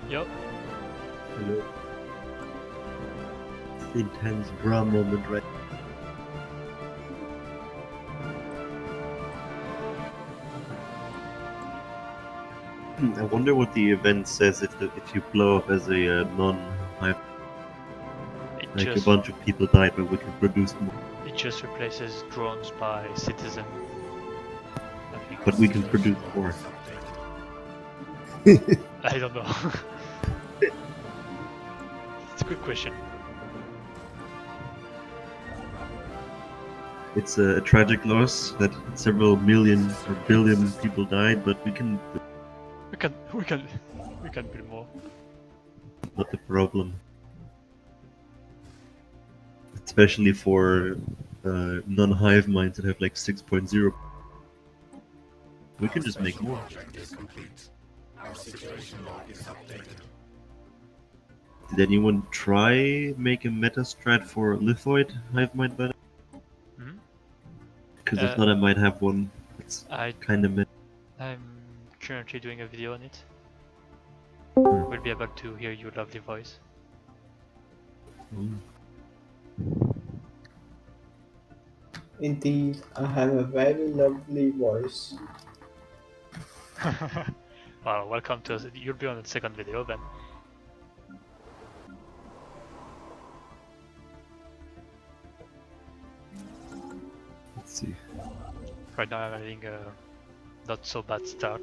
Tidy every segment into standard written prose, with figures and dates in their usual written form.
Yo. Hello. Intense bra moment right. I wonder what the event says if you blow up as a non-hive. Like a bunch of people died, but we can produce more. It just replaces drones by citizen. I think. But we can produce more. I don't know. It's a good question. It's a tragic loss that several million or billion people died, but we can build more. Not the problem. Especially for non-hive minds that have like 6.0. We can just make more. Our situation log is updated. Did anyone try make a meta strat for lithoid hive mind by now? Because if not, I might have one. It's kind of meta. I'm currently doing a video on it. We'll be able to hear your lovely voice. Indeed, I have a very lovely voice. Well, welcome to us. You'll be on the second video then. Let's see. Right now I'm having a not so bad start,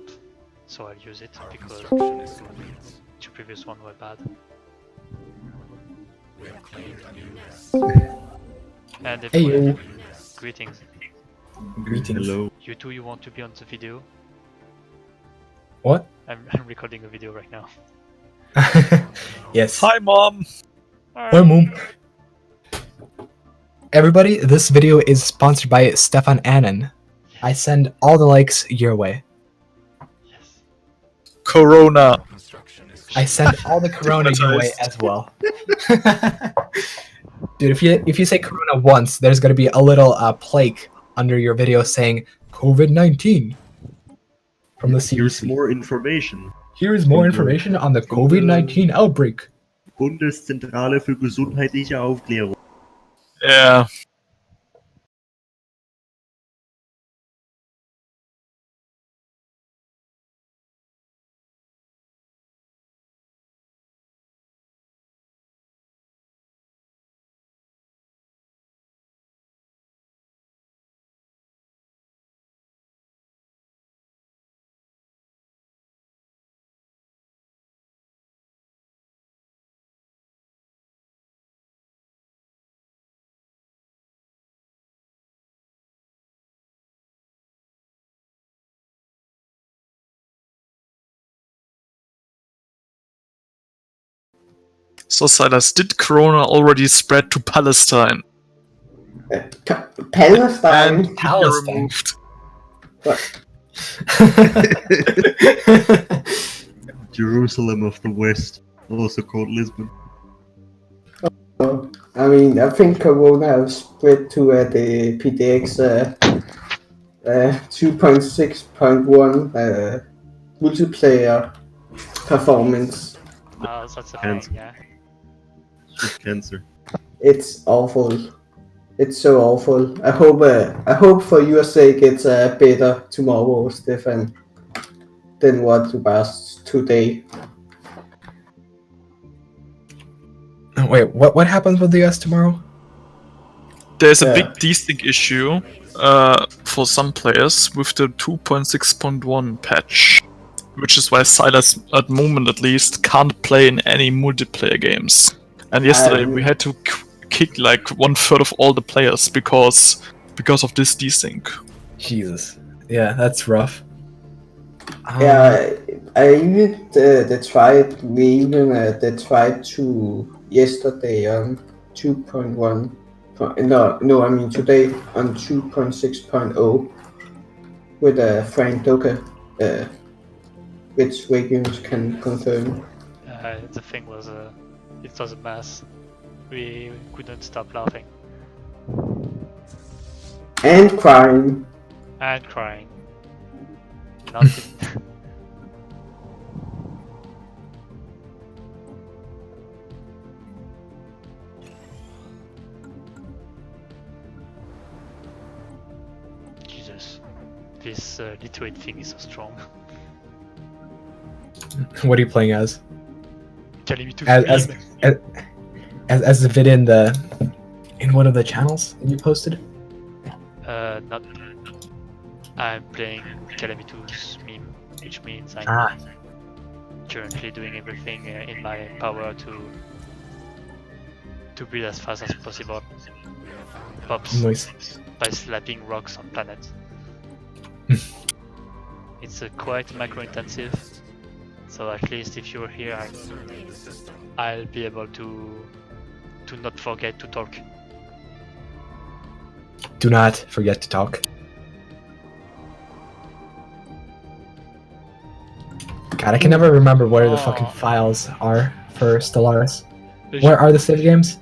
so I'll use it because the two previous ones were bad. We have claimed a new nest. And Hey you. Greetings. Greetings. Hello. You two, you want to be on the video? What? I'm recording a video right now. Yes. Hi, Mom! Hi, Mom. Everybody, this video is sponsored by Stefan Annan. I send all the likes your way. Yes. Corona! I send all the corona your way as well. Dude, if you say corona once, there's gonna be a little plaque under your video saying COVID-19 from the CDC. Here's more information. Here is more information on the COVID-19 outbreak. Bundeszentrale für gesundheitliche Aufklärung. Yeah. So, Silas, did Corona already spread to Palestine? Palestine? And Palestine. removed. What? Jerusalem of the West, also called Lisbon. I mean, I think Corona has spread to the PDX 2.6.1 multiplayer performance. Oh, that's a thing, yeah. Just cancer. It's awful. It's so awful. I hope for your sake it's better tomorrow, Stefan, than what was today. Wait, what happens with the US tomorrow? There's a big desync issue for some players with the 2.6.1 patch, which is why Silas, at the moment at least, can't play in any multiplayer games. And yesterday we had to kick like 1/3 of all the players because of this desync. Jesus. Yeah, that's rough. Yeah, I even tried. We even tried to yesterday on 2.1. No, I mean today on 2.6.0 with Frank Doka, which Regunes can confirm. The thing was, it was a mess. We couldn't stop laughing. And crying. And crying. Nothing. because this literate thing is so strong. What are you playing as? Calamitous As the vid in one of the channels that you posted? not. I'm playing Calamitous meme, which means I'm currently doing everything in my power to build as fast as possible. Pops Nice. by slapping rocks on planets. It's quite macro intensive, so at least if you're here, I'll be able to not forget to talk. Do not forget to talk. God, I can never remember where the fucking files are for Stellaris. Where are the save games?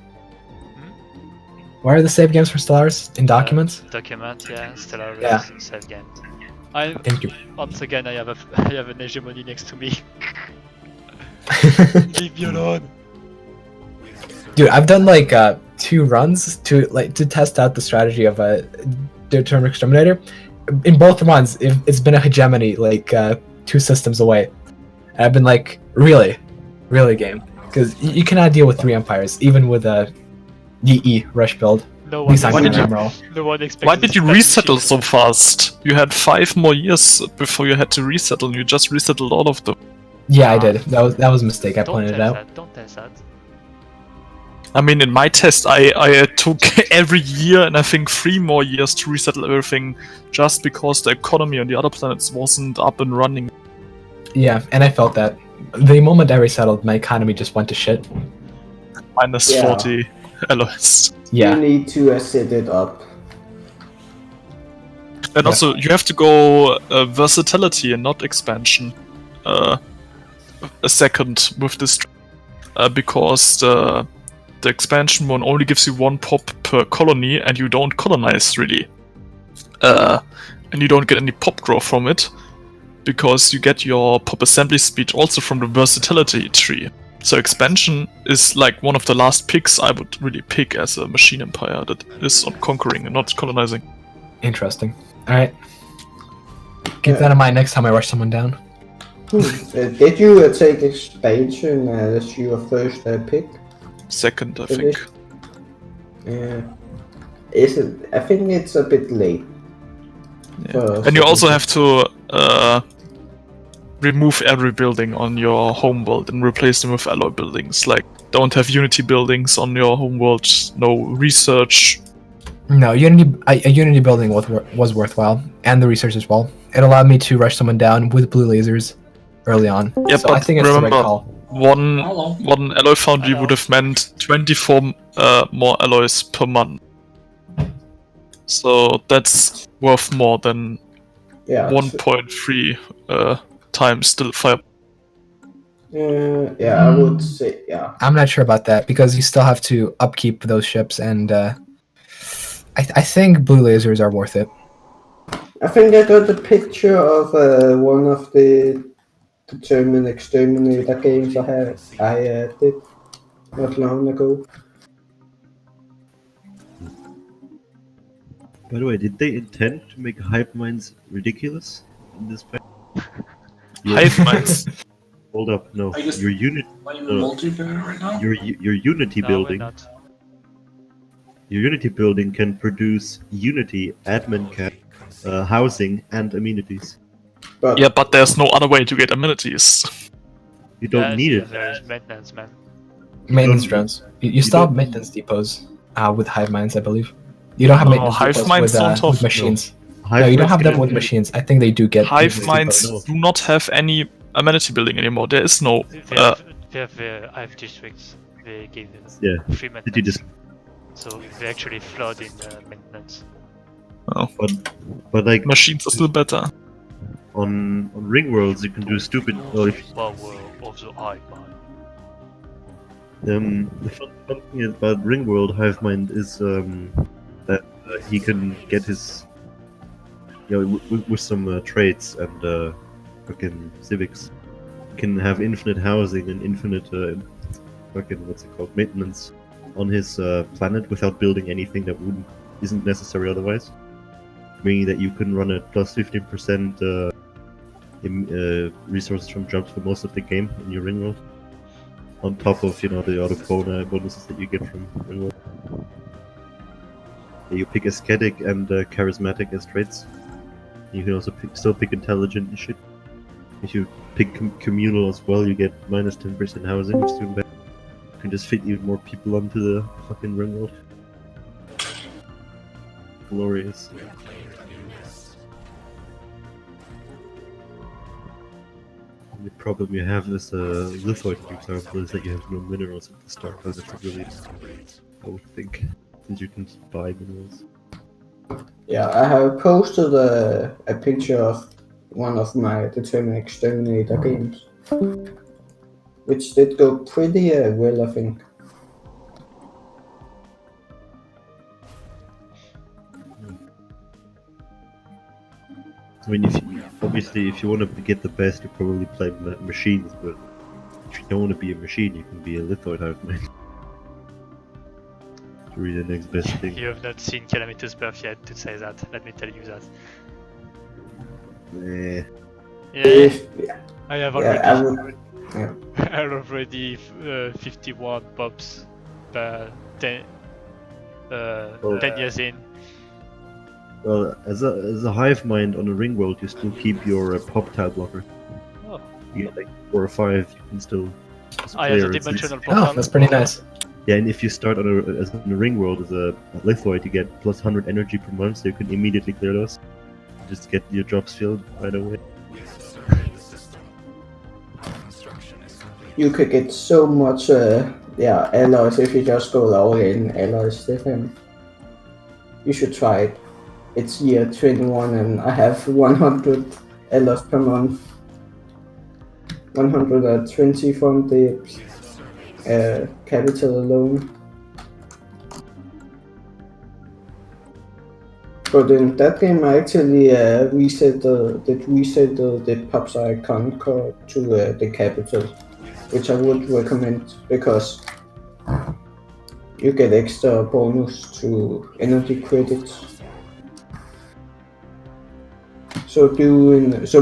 Where are the save games for Stellaris? In documents? Document, yeah. Stellaris, Yeah. save game. Thank you. Once again, I have an hegemony next to me. Leave me alone. Dude, I've done like 2 runs to test out the strategy of a determined exterminator. In both runs, it's been a hegemony like 2 systems away. And I've been like, really game, because you cannot deal with 3 empires even with a DE rush build. No At one, least I'm did you- Admiral. no one expected. Why did you this fucking resettle shit. so fast? You had 5 more years before you had to resettle, and you just resettled all of them. Yeah, I did. That was a mistake. I Don't pointed it tell out. that. Don't tell that. I mean, in my test, I took every year and I think 3 more years to resettle everything, just because the economy on the other planets wasn't up and running. Yeah, and I felt that. The moment I resettled, my economy just went to shit. Minus Yeah. 40 alloys. Yeah. You need to set it up. And also, you have to go versatility and not expansion. A second with this, because the expansion one only gives you 1 pop per colony, and you don't colonize really, and you don't get any pop growth from it, because you get your pop assembly speed also from the versatility tree. So expansion is like one of the last picks I would really pick as a machine empire that is on conquering and not colonizing. Interesting. Alright. Keep that in mind next time I rush someone down. Did you take expansion as your first pick? Second, I It think. is. Yeah. Is it? I think it's a bit late. Yeah. And you also have to remove every building on your homeworld and replace them with alloy buildings. Like, don't have Unity buildings on your homeworld, no research. No, a Unity building was worthwhile, and the research as well. It allowed me to rush someone down with blue lasers early on. Yeah, so but I think it's the right remember, call. one alloy foundry would have meant 24 more alloys per month. So that's worth more than Yeah. 1.3 times still fire. Yeah, I would say yeah. I'm not sure about that, because you still have to upkeep those ships, and I think blue lasers are worth it. I think I got a picture of one of the determined exterminator games I did not long ago. By the way, did they intend to make hive minds ridiculous in this pack? Hive minds. Hold up, no. I just- Your unit, Are you in multiplayer right now? your Unity No, building. we're not. Your Unity building can produce Unity, admin cap, housing, and amenities. But Yeah, but there's no other way to get amenities. You don't Yes, need yeah, it. there is maintenance, man. Maintenance don't- drones. You still have don't- maintenance depots with hive mines, I believe. You don't have No, maintenance hive depots mines with, don't have- with machines. Hive No, you don't minds have them can- with machines. I think they do get Hive maintenance minds depots. No. do not have any amenity building anymore. There is no. They have hive districts. They give Yeah, free maintenance. City dis- So they actually flood in maintenance. But like Machines are still better. on ring worlds, you can do stupid. Well, if Power of the hive mind. the fun thing about Ringworld Hivemind is that he can get his, with some traits and fucking civics, he can have infinite housing and infinite fucking what's it called, maintenance on his planet without building anything that isn't necessary otherwise. meaning that you can run at plus 15% resources from jobs for most of the game in your ring world, on top of the other bonuses that you get from ring world. You pick ascetic and charismatic as traits. You can also still pick intelligent and shit. If you pick communal as well, you get minus 10% housing, which is even better. You can just fit even more people onto the fucking ring world. Glorious. The problem you have is lithoid, for example, is that you have no minerals at the start. That's really, I would think, since you can buy minerals. Yeah, I have posted a picture of one of my Determined Exterminator games, which did go pretty well, I think. I mean, if you want to get the best, you probably play machines, but if you don't want to be a machine, you can be a lithoid hive mind. It's really the next best thing. You have not seen Calamitous birth yet to say that, let me tell you that. Eh, Yeah, I have already, Yeah, I would. Yeah. I have already 51 pops per 10 years in. well, as a hive mind on a ring world, you still keep your pop tile blocker. Oh. You get like 4 or 5, you can still. As a I have player, the it's- dimensional Oh, portal. that's pretty nice. Yeah, and if you start on in a ring world as a lithoid, you get plus 100 energy per month, so you can immediately clear those. Just get your jobs filled right away. We have surveyed the system. Our construction is complete. You could get so much, alloys if you just go all in alloys, Stefan. You should try it. It's year 21 and I have 100 alloys per month. 120 from the capital alone. But in that game, I actually reset the pops icon code to the capital, which I would recommend because you get extra bonus to energy credits. So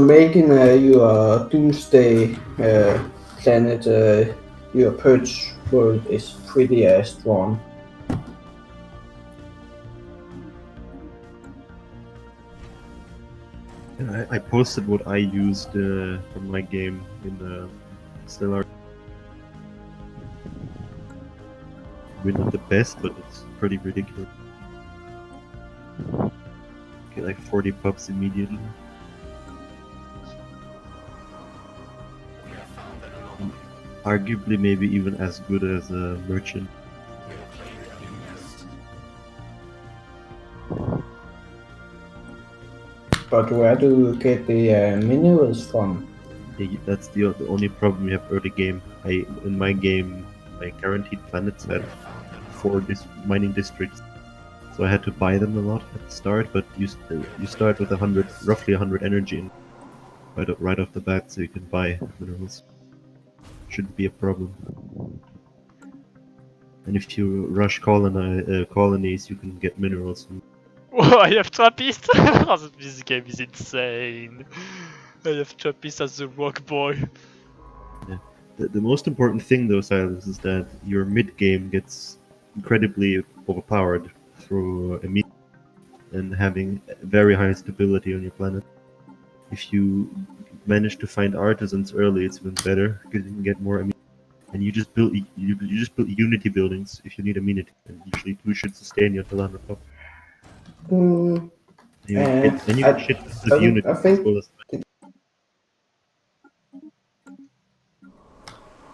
making your Doomsday planet your Purge world is pretty strong. And I posted what I used for my game in Stellaris. We're not the best, but it's pretty ridiculous. Get like 40 pups immediately. Arguably, maybe even as good as a merchant. But where do you get the minerals from? Yeah, that's the only problem you have early game. In my game, my guaranteed planets had 4 mining districts, so I had to buy them a lot at the start. But you start with roughly 100 energy in right off the bat, so you can buy minerals. Shouldn't be a problem. And if you rush colonies, you can get minerals. Oh, I have Trappist! This game is insane. I have Trappist as the rock boy. The most important thing though, Silas, is that your mid game gets incredibly overpowered through immunity and having very high stability on your planet. If you manage to find artisans early, it's even better because you can get more immunity. And you just build unity buildings if you need immunity, and usually 2 should sustain you until 100 pop. Mm, You get shit with unity I think as well as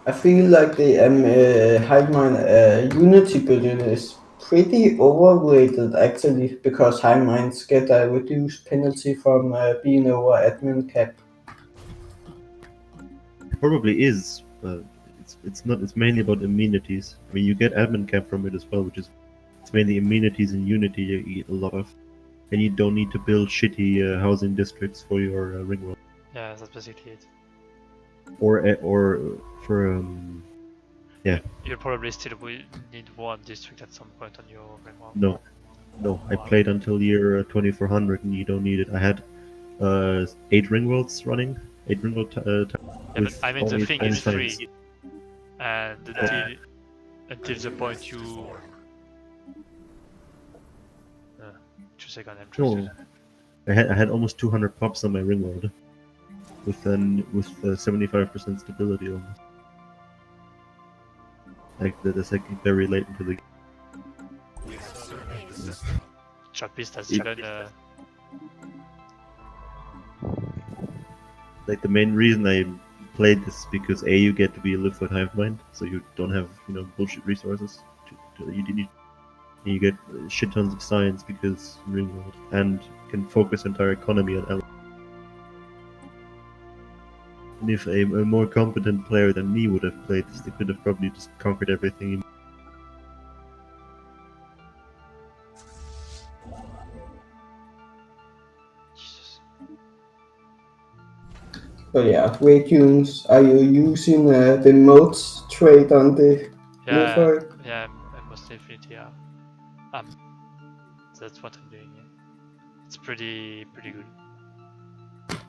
I feel like the hive mind unity building is pretty overrated actually because hive minds get a reduced penalty from being over admin cap. probably is, but it's not. It's mainly about amenities. I mean, you get admin cap from it as well, which is it's mainly amenities and unity you get a lot of, and you don't need to build shitty housing districts for your ring world, Yeah, that's basically it. or for You'll probably still need one district at some point on your ring world. no, No, I played until year 2400 and you don't need it. I had 8 ring worlds running. 8 ring world Yeah, but with I mean the only thing 10 is science. free, and until the point you. 2 seconds, I'm No, I had almost 200 pops on my ring world, with 75% stability almost. Like that's like very late into the game. Sharpist has It- done. Like the main reason I played this is because A, you get to be a live with hive mind, so you don't have bullshit resources. You get shit tons of science because ring world, and can focus entire economy on elements. And if a more competent player than me would have played this, they could have probably just conquered everything. Jesus. But yeah, Regunes, are you using the modes trade on the Leopard? Yeah, I most definitely are. That's what I'm doing. Yeah. It's pretty good.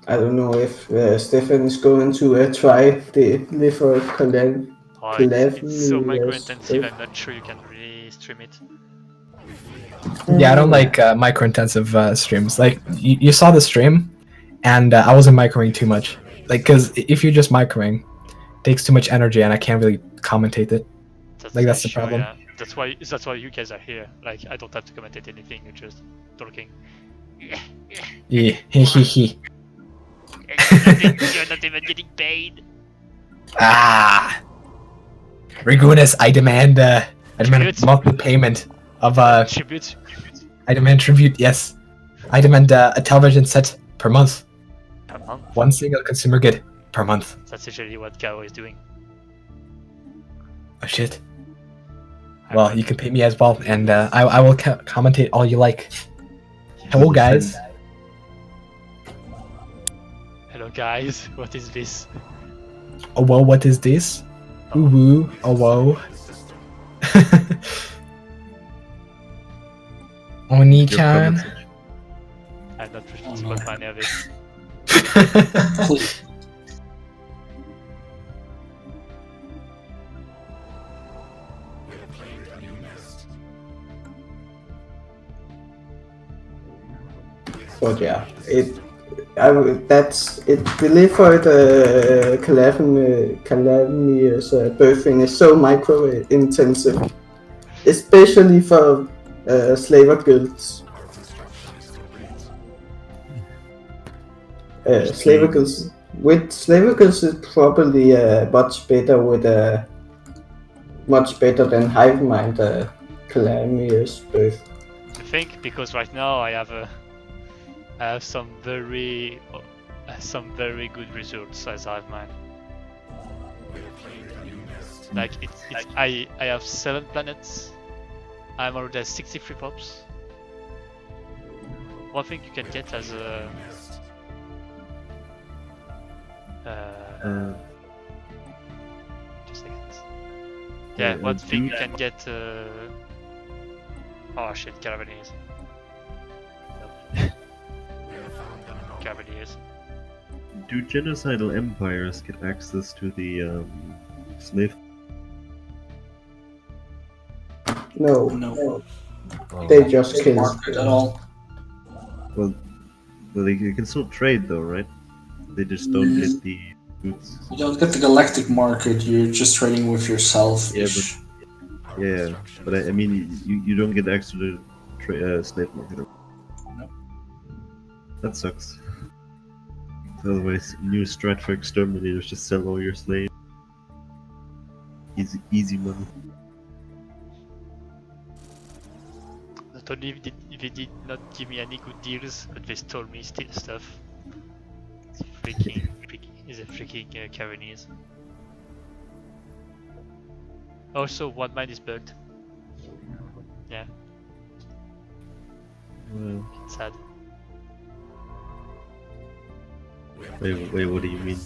I don't know if Stefan is going to try the Leopard Oh, it's so micro intensive. I'm not sure you can really stream it. Yeah, I don't like micro-intensive streams. Like, you saw the stream, and I wasn't microing too much. Like, because if you're just microing, it takes too much energy, and I can't really commentate it. Like, that's the problem. Yeah. That's why you guys are here. Like, I don't have to commentate anything. You're just talking. Yeah, he. You're not even getting paid. Ah, Regunes, I demand Tribute? monthly payment of Tribute. I demand tribute. Yes, I demand a television set per month. Per month. One single consumer good per month. That's usually what Gao is doing. Oh shit. Well, you can pay me as well, and I will commentate all you like. Hello, guys. Hello guys, what is this? Oh whoa, what is this? Ooh woo, oh whoa. Oni-chan. I'm not responsible for any of it. But yeah, that's it. Delivered Calamitous birthing is so micro intensive, especially for slaver guilds. Slaver guilds is probably much better much better than hive mind Calamitous birth. I think because right now I have some very good results as I've mine. Like I have 7 planets. I'm already at 63 pops. One thing you can get as a 2 seconds. Yeah, one thing you can get. Oh shit, Calamitous. Cavaliers. Do genocidal empires get access to the slave? No, No. they just It's kill. market at all. Well, they can still trade though, right? They just don't get the goods. You don't get the galactic market, you're just trading with yourself. Yeah, but I mean, you don't get access to the slave market. No. That sucks. Otherwise, new strat for exterminators, just sell all your slaves. Easy money. Not only they did not give me any good deals, but they stole me still stuff. It's freaking Cavaliers. Also, one mine is bugged. Yeah, Well, it's sad. wait, what do you mean?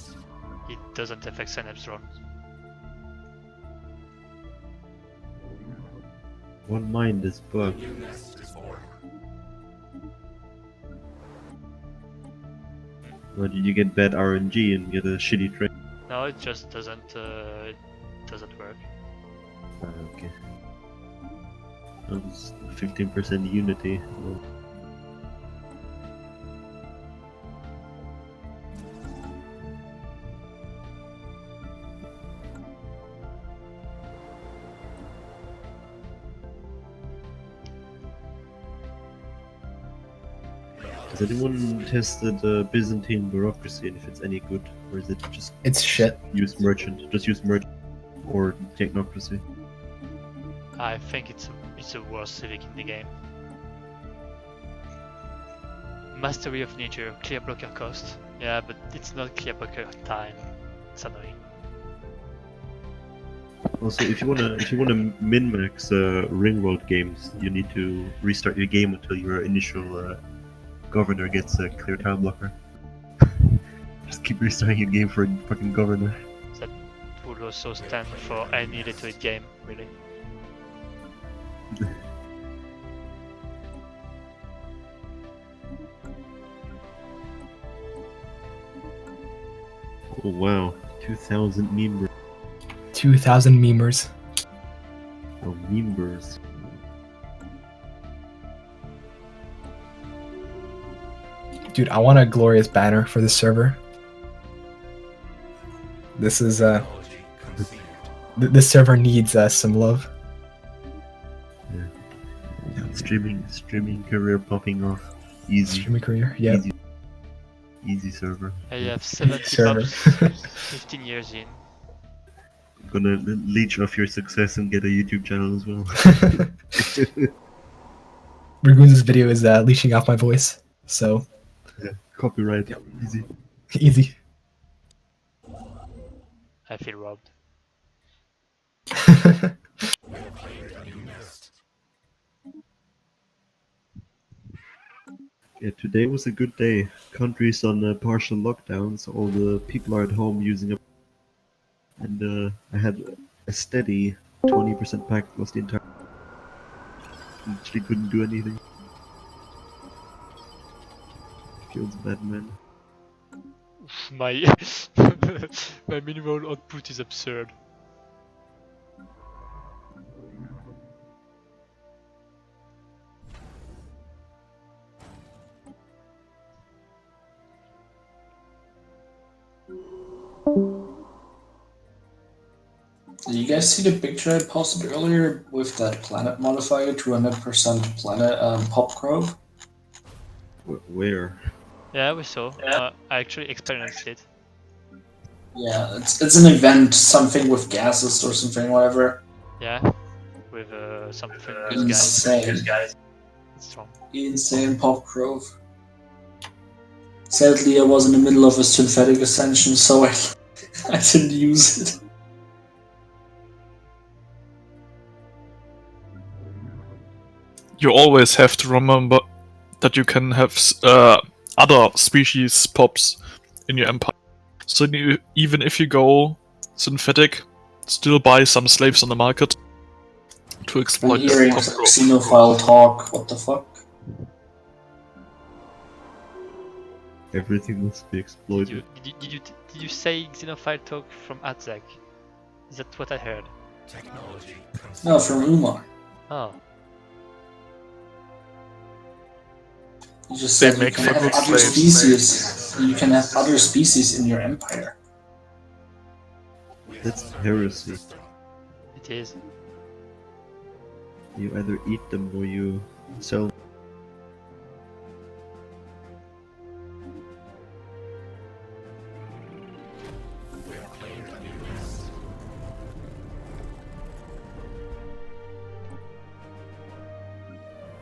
It doesn't affect Synapse runs. One mind is bugged. New nest is born. Or did you get bad RNG and get a shitty trade? No, it just doesn't work. Okay. That was 15% unity. Well, has anyone tested Byzantine bureaucracy and if it's any good? Or is it just It's shit. use merchant? Just use merchant or technocracy? I think it's the worst civic in the game. Mastery of nature, clear blocker cost. Yeah, but it's not clear blocker time. It's annoying. Also, if you wanna min-max Ringworld games, you need to restart your game until your initial governor gets a clear time blocker. Just keep restarting your game for a fucking governor. That would also stand for any literate game, really. Oh wow, 2,000 members. 2,000 memers. Oh, members. Dude, I want a glorious banner for this server. This is this server needs some love. Streaming career popping off. Easy. Streaming career, yeah. Easy server. I have 70 Server. pubs, 15 years in. Gonna leech off your success and get a YouTube channel as well. Regunes' video is leeching off my voice, so Yeah, copyright. Easy. easy. I feel robbed. Yeah, today was a good day. Countries on partial lockdowns, all the people are at home using it. And I had a steady 20% pack across the entire. Literally couldn't do anything. Feels bad, man. My my minimal output is absurd. Did you guys see the picture I posted earlier with that planet modifier, 200% planet pop growth? Where? Yeah, we saw. I actually experienced it. Yeah, it's an event, something with gases or something, whatever. Yeah, with some fungus guys. It's strong. Insane pop growth. Sadly, I was in the middle of a synthetic ascension, so I didn't use it. You always have to remember that you can have other species pops in your empire. So even if you go synthetic, still buy some slaves on the market to exploit I'm hearing the pop growth. xenophile talk, what the fuck? Everything must be exploited. Did you say xenophile talk from Atzak? Is that what I heard? Technology No, from Umar. Oh. You just They said you make can for have good other slaves. species. You can have other species in your empire. That's heresy. It is. You either eat them or you sell.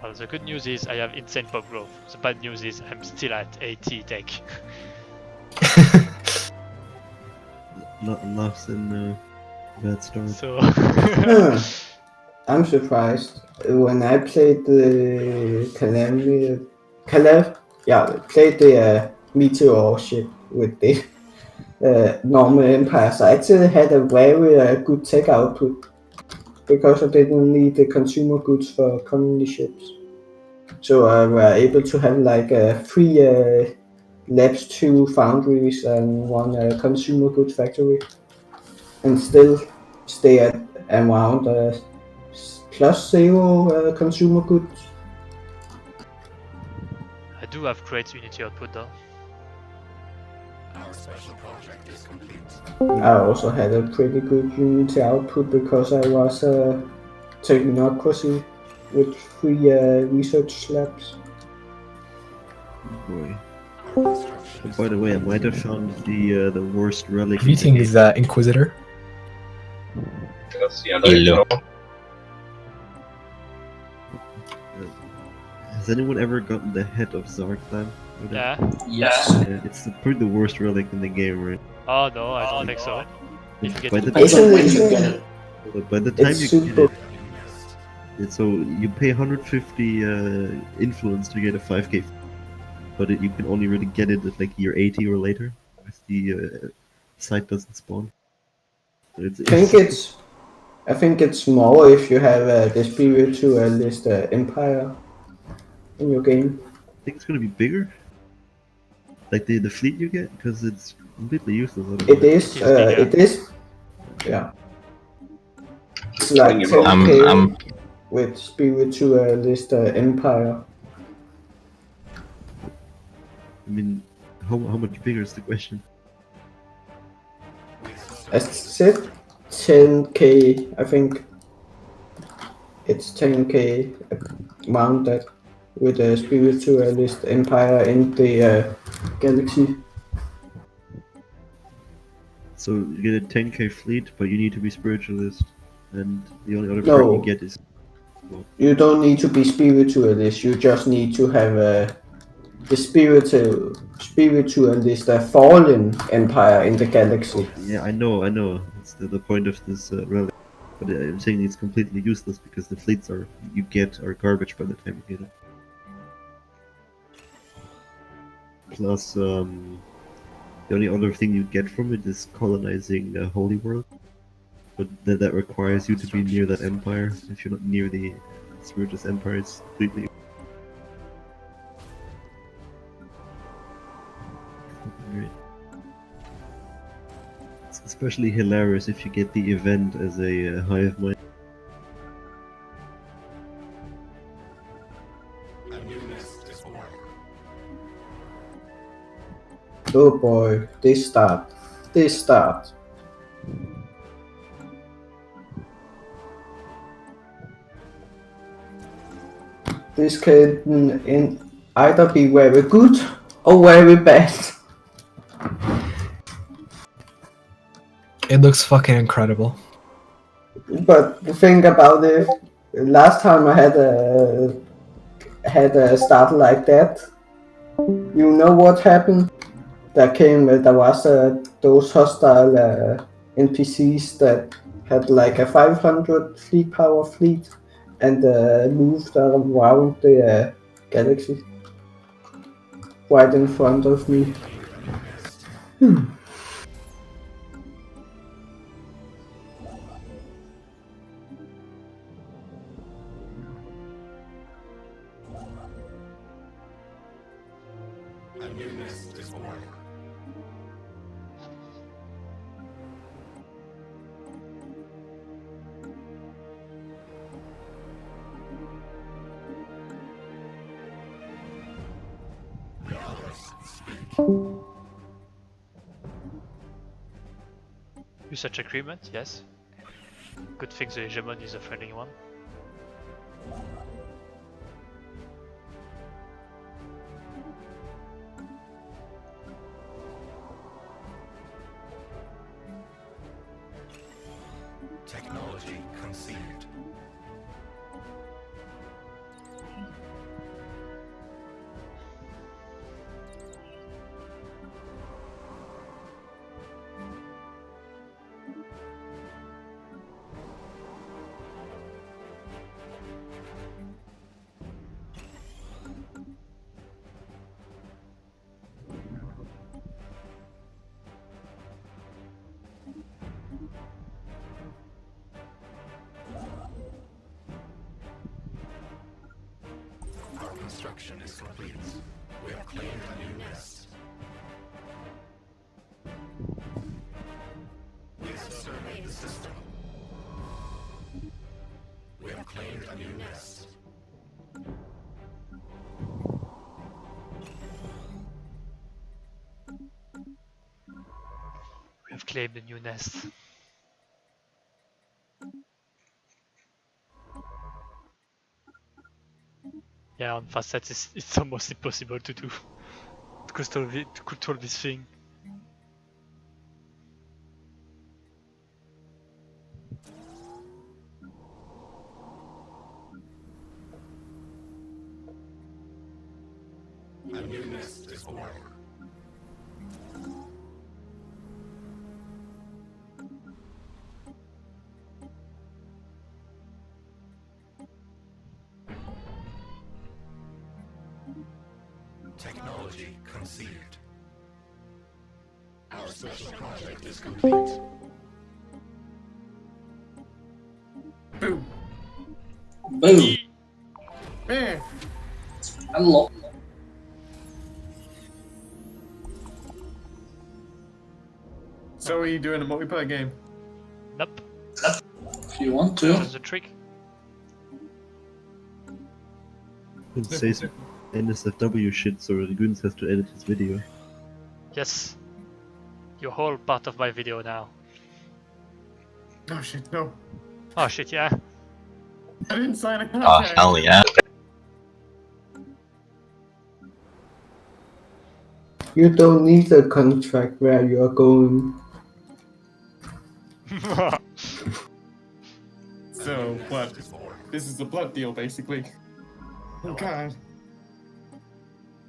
Well, the good news is I have insane pop growth. The bad news is I'm still at 80 tech. Not laughs in bad start. So I'm surprised. When I played the played the meteor ship with the normal empires, I actually had a very good tech output because I didn't need the consumer goods for colony ships. So I were able to have like a free labs, 2 foundries, and 1 consumer goods factory, and still stay at around +0 consumer goods. I do have great unity output though. Our special project is complete. I also had a pretty good unity output because I was technocracy with 3 research labs. Boy. Our construction Oh, is by the way, I might have found the worst relic. in the Greeting game. is Inquisitor. Hello. Has anyone ever gotten the head of Zarklan? Yeah. Yes. Yeah, it's probably the worst relic in the game, right? Oh no, I don't think so. If you get By to the, Depends on when Isn't you it- get it. by the time It's you super. get it, so you pay 150 influence to get a 5k, but you can only really get it at like year 80 or later, if the site doesn't spawn. I think it's more if you have the spiritualist empire in your game. I think it's gonna be bigger. Like the fleet you get, because it's completely useless. It is. It is bigger. It is. Yeah. It's like 10k I'm with spiritualist empire. I mean, how much bigger is the question? I said 10k. I think it's 10k around that with a spiritualist empire in the galaxy. So you get a 10k fleet, but you need to be spiritualist, and the only other No. part you get is You don't need to be spiritualist. You just need to have the spiritualist, fallen empire in the galaxy. yeah, I know. It's the point of this relic, but I'm saying it's completely useless because the fleets you get are garbage by the time you get it. Plus, the only other thing you get from it is colonizing Holy World, but that requires you to be near that empire. If you're not near the Spiritus Empire, it's completely. Right. It's especially hilarious if you get the event as a hive mind. a new nest is born. Oh boy, this start. This can either be very good or very bad. It looks fucking incredible. But the thing about it, last time I had a start like that, you know what happened? There was those hostile NPCs that had like a 500 fleet power fleet and moved around the galaxy right in front of me. A new nest is born. Usage agreement, yes. Good thing the hegemon is a friendly one. Technology conceived. Our construction is complete. We have claimed a new nest. survey the system. We have claimed a new nest. We have claimed a new nest. Yeah, on facets it's almost impossible to do. To control this thing. A new nest is born. Technology conceived. Our special project is complete. Boom. Boom. Man. Hello. So are you doing a multiplayer game? Nope. If you want to. That's the trick. It says NSFW shit, so Regunes has to edit his video. Yes. You're all part of my video now. Oh shit, no. Oh shit, yeah. I didn't sign a Oh, contract. hell yeah. You don't need a contract where you are going. So, what? This is a blood deal, basically. Oh god.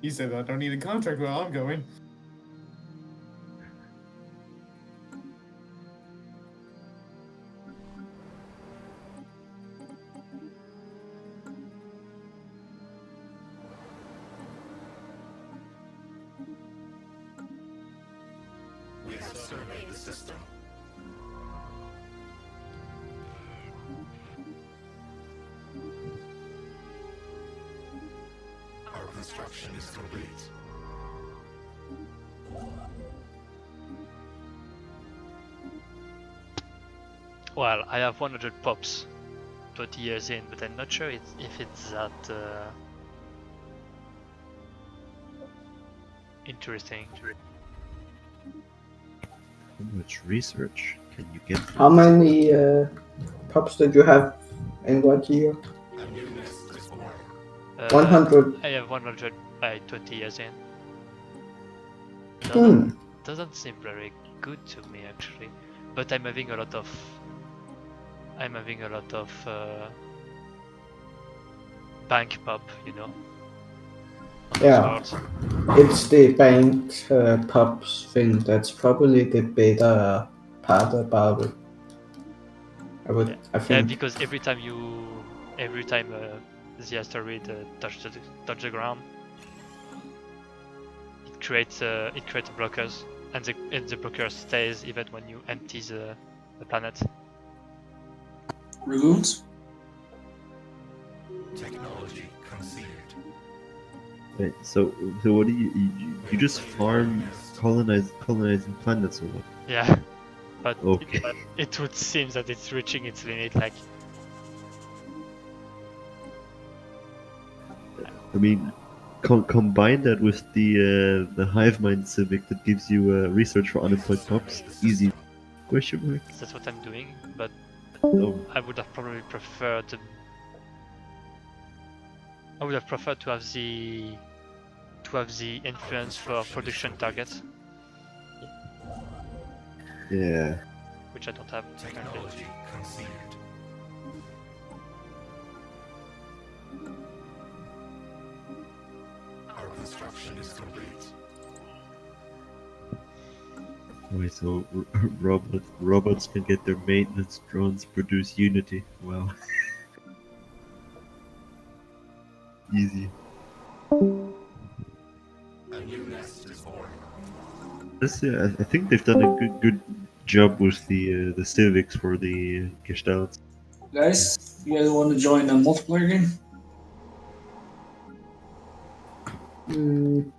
You said I don't need a contract where I'm going. We have surveyed the system. Our construction is complete. Well, I have 100 pops 20 years in, but I'm not sure if it's that interesting. How much research can you get? How many pups did you have in what year? A new nest is born. 100. I have 100 by 20 years in. Hmm. Doesn't seem very good to me actually, but I'm having a lot of bank pop, you know. on those Yeah. cards. It's the banked pups thing that's probably the better part about it. I Yeah, think. because every time the asteroid touch the ground, it creates blockers, and the blocker stays even when you empty the planet. Regunes? Technology conceived. Right, so what do you just farm colonizing planets or what? Yeah, but Okay. it would seem that it's reaching its limit. Like, I mean, combine that with the hive mind civic that gives you research for unemployed pups. Easy. Question mark. that's what I'm doing, but Oh, I would have probably preferred to have the influence for production targets, yeah. which I don't have currently. Technology conceived. Our construction is complete. Wait, so robots can get their maintenance drones produce Unity. Wow. Easy. A new nest is born. I think they've done a good job with the civics for the gestalts. Guys, you guys want to join a multiplayer game?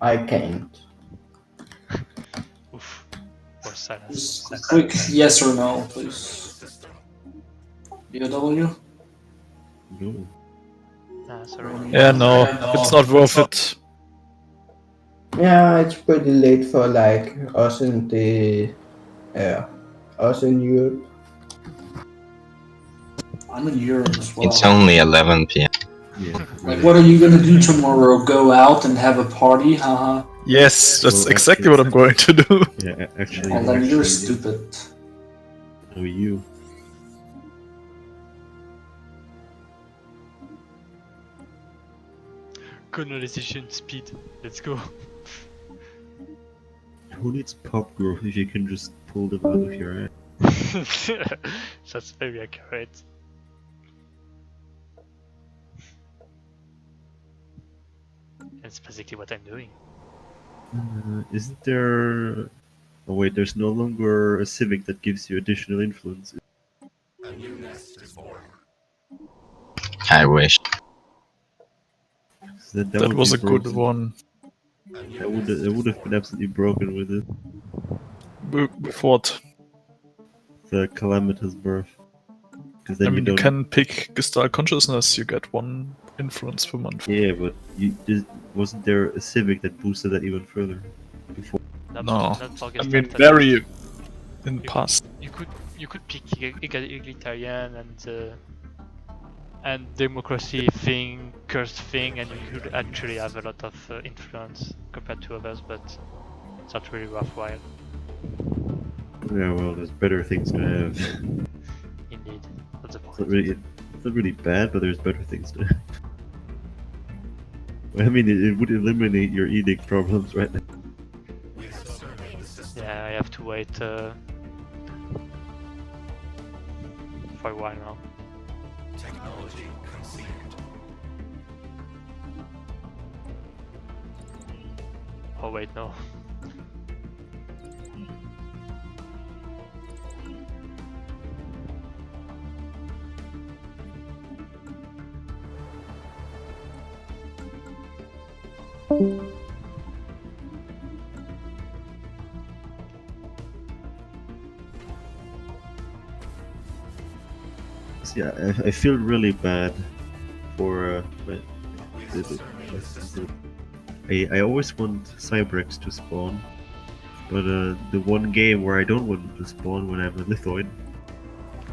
I can't. Oof. What silence. Just quick yes or no, please. BOW? No. Ah, sorry. Yeah, no, it's not worth it. Yeah, it's pretty late for like us in the us in Europe. I'm in Europe as well. It's only 11 p.m. Yeah. Like, what are you gonna do tomorrow? Go out and have a party? Haha. Yes, that's Well, exactly actually- what I'm going to do. Yeah, actually. Well, then you're actually- stupid. No, you. Colonization speed. Let's go. Who needs pop growth if you can just pull them out of your ass? That's very accurate. That's basically what I'm doing. Isn't there... Oh wait, there's no longer a civic that gives you additional influence. A new nest is born. I wish. That That would was be a good broken. one. That would have been absolutely broken with it. With what? The Calamitous birth. Because then I mean, you don't... can pick Gestalt Consciousness, you get 1 influence per month. Yeah, but wasn't there a civic that boosted that even further before? Not, No. not for I Gestalt, mean, but very in the past. You could pick egalitarian and democracy thing, cursed thing, and you could actually have a lot of influence compared to others, but it's not really worthwhile. Yeah, well, there's better things to have. Indeed, that's the It's not point. really, it's not really bad, but there's better things to have. I mean, it would eliminate your edict problems right now. We have surveyed the system. Yeah, I have to wait for a while now. Technology conceived. Oh wait, no. Yeah, I feel really bad for We have surveyed the system. I always want Cybrex to spawn, but the one game where I don't want them to spawn when I'm a Lithoid,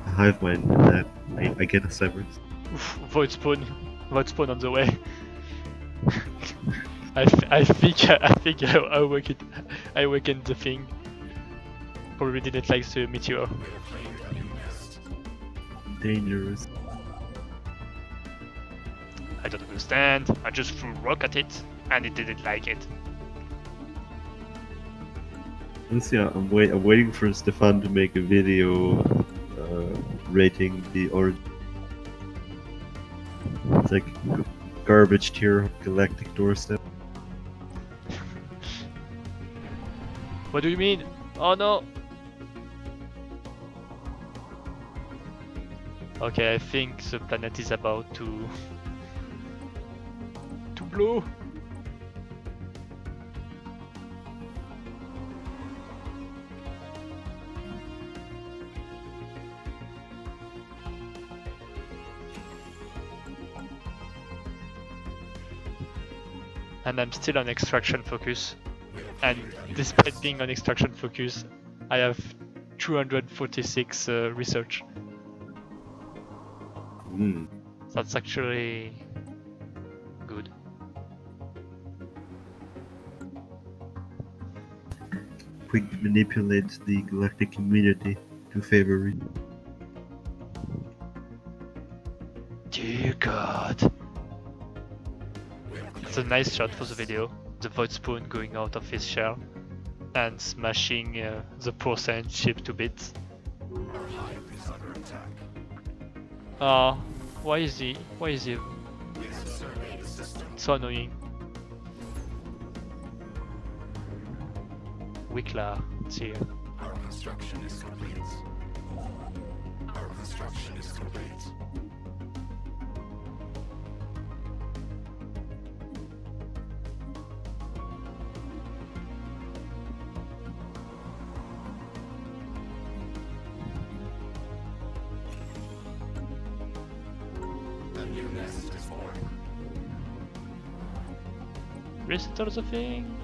a hive mind, that I get a Cybrex. Oof, void spawn on the way. I think I awakened the thing. Probably didn't like the meteor. We have claimed a new nest. Dangerous. I don't understand. I just threw rock at it and it didn't like it. Let's see, I'm waiting for Stefan to make a video rating the origin. It's like garbage tier galactic doorstep. What do you mean? Oh no! Okay, I think the planet is about to blow. And I'm still on extraction focus. And despite being on extraction focus, I have 246 research. Hmm. That's actually good. Quick manipulate the galactic community to favor it. Dear God. It's a nice shot for the video. The void spawn going out of his shell and smashing the poor science ship to bits. Our hive is under attack. Why is he? We have surveyed the system. So annoying. Wikla, it's here. Our construction is complete. Our construction is complete. Reset the thing.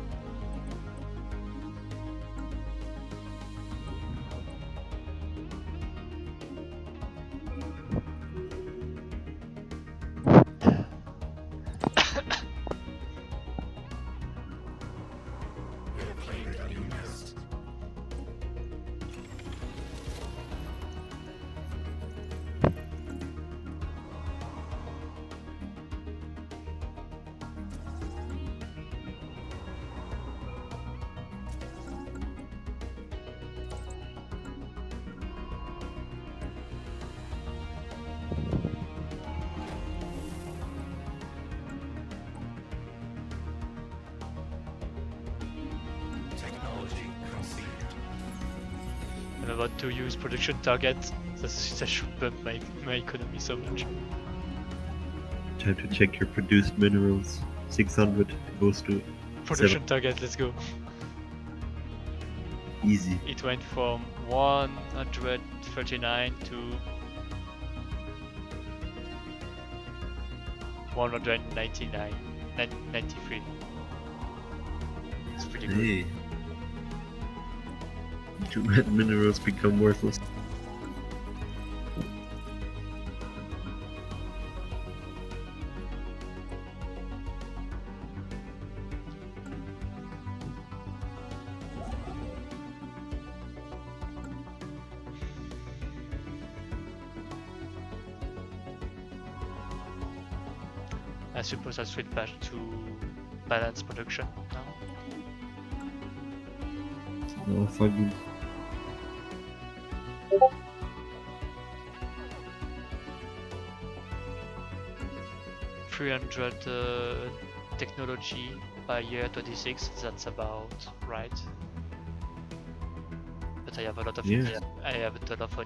I'm about to use production target. That should bump my economy so much. Time to check your produced minerals. 600 goes to Production target, let's go. easy. It went from 139 to 199, 93. It's pretty good. Hey. Too bad minerals become worthless. I suppose I'll switch back to balance production now. No, fucking. Technology by year 26, that's about right. But I have a lot of Yeah. I have a ton of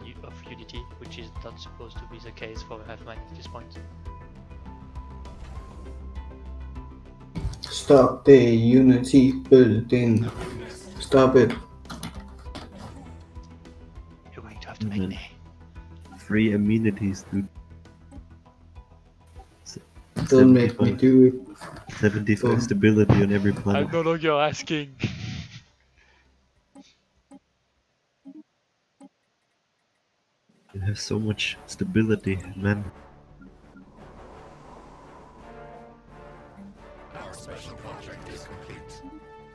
Unity, which is not supposed to be the case for Half-Mine at this point. Stop the Unity building. Stop it. You're going to have to make me. Free amenities, dude. Don't make me do it. 75 stability on every planet. I'm no longer asking. You have so much stability, man.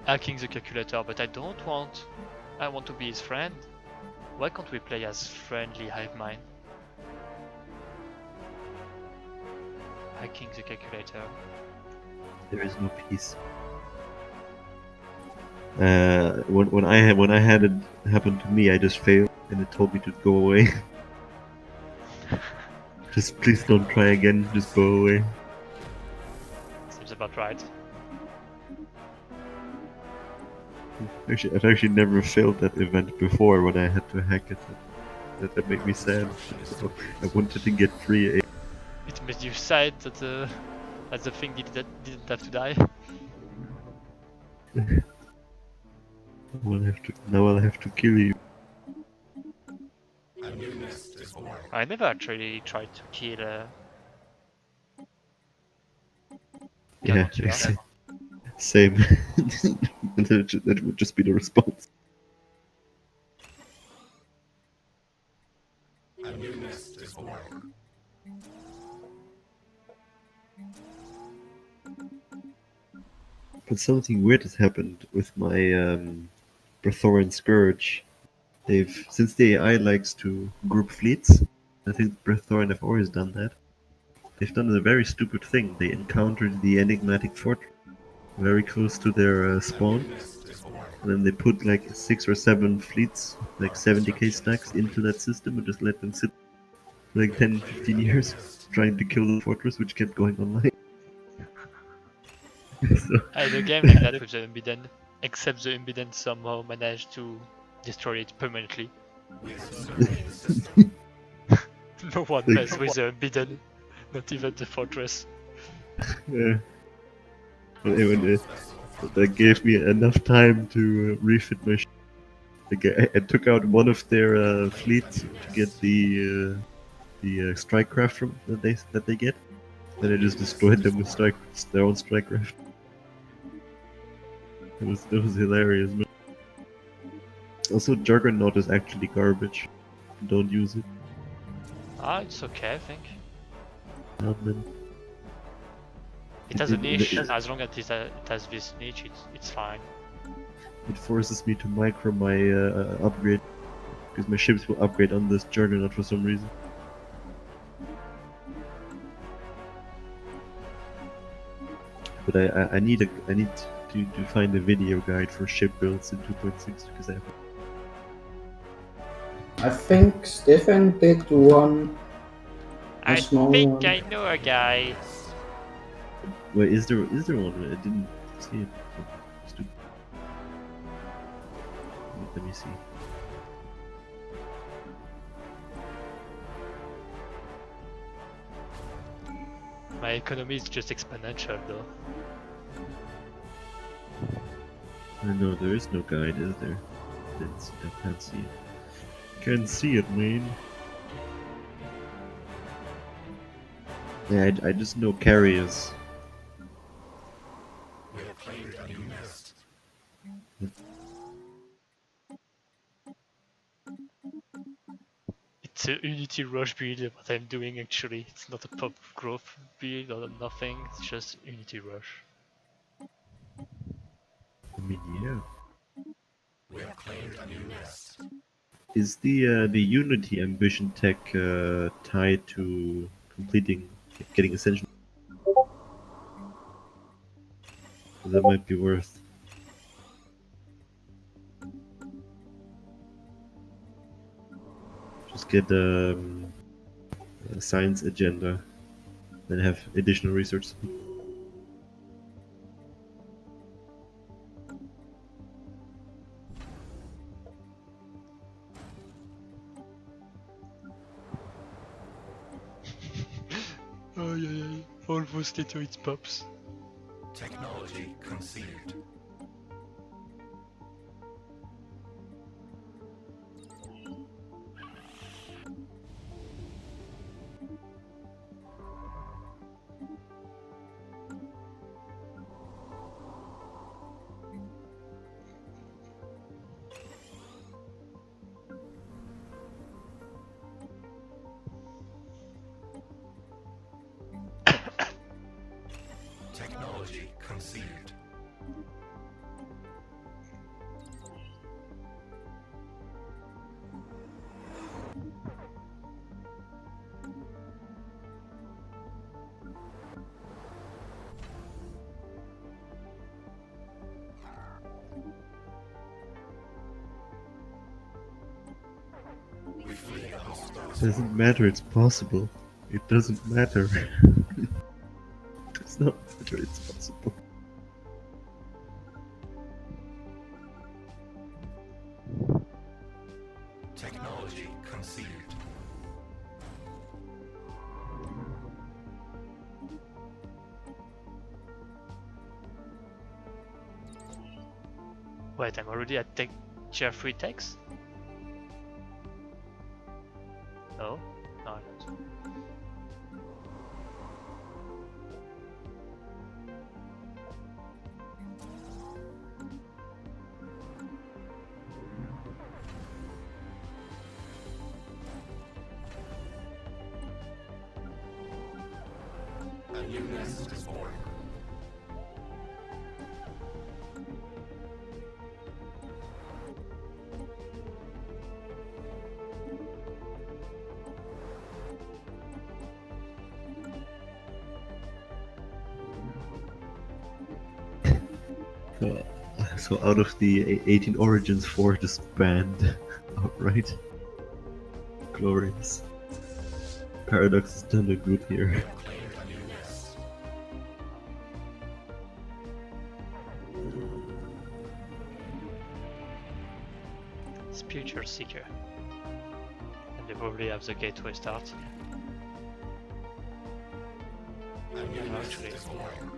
Hacking the calculator, but I don't want. I want to be his friend. Why can't we play as friendly Hive-Mind? Hacking the calculator. There is no peace. When I had it happen to me, I just failed, and it told me to go away. Just please don't try again. Just go away. Seems about right. Actually, I've actually never failed that event before when I had to hack it. That made me sad. So I wanted to get free. It made you sad that the thing didn't have to die. Now I'll have to kill you. I never actually tried to kill. Yeah, Calamitous. same. That would just be the response. But something weird has happened with my Breathorian Scourge. Since the AI likes to group fleets, I think Breathorian have always done that. They've done a very stupid thing. They encountered the enigmatic fortress very close to their spawn, and then they put like 6 or 7 fleets, like 70k stacks, into that system and just let them sit for like 10-15 years trying to kill the fortress, which kept going online. So, I had a game like that with the Unbidden, except the Unbidden somehow managed to destroy it permanently. No one messed with the Unbidden, not even the fortress. yeah. But anyway, that gave me enough time to refit my ship. Like, I took out one of their fleets to get the strike craft from that they get, Then I just destroyed them with their own strike raft. That was hilarious, man. Also, Juggernaut is actually garbage. Don't use it. Ah, it's okay, I think. Man. It has a niche, as long as it has this niche, it's fine. It forces me to micro my upgrade, because my ships will upgrade on this Juggernaut for some reason. But I need to find a video guide for ship builds in 2.6 because I think Stefan did one. I small think one. I know a guy. Wait, is there one? I didn't see it. Stupid. Let me see. My economy is just exponential though. No, there is no guide, is there? I can't see it. Can't see it, man. Yeah, I just know carriers. We have claimed a new nest. It's a Unity Rush build what I'm doing actually. It's not a pop growth build or nothing, it's just Unity Rush. I mean, yeah. We have claimed a new nest. Is the Unity ambition tech tied to getting Ascension? That might be worth. Just get a science agenda and have additional research. Oh yeah, almost into its pops. Technology conceived. Technology conceived. We flee the hostiles. Doesn't matter, it's possible. It doesn't matter. It's not matter, it's possible. Technology conceived. Wait, I'm already at tier 3 techs? No? No, I'm not. A new nest is born. So out of the 18 origins, 4 just banned outright. Glorious. Paradox has done a good here. Claimed a new nest. It's Future Seeker. And they probably have the gateway start. A new No, nest actually. is born.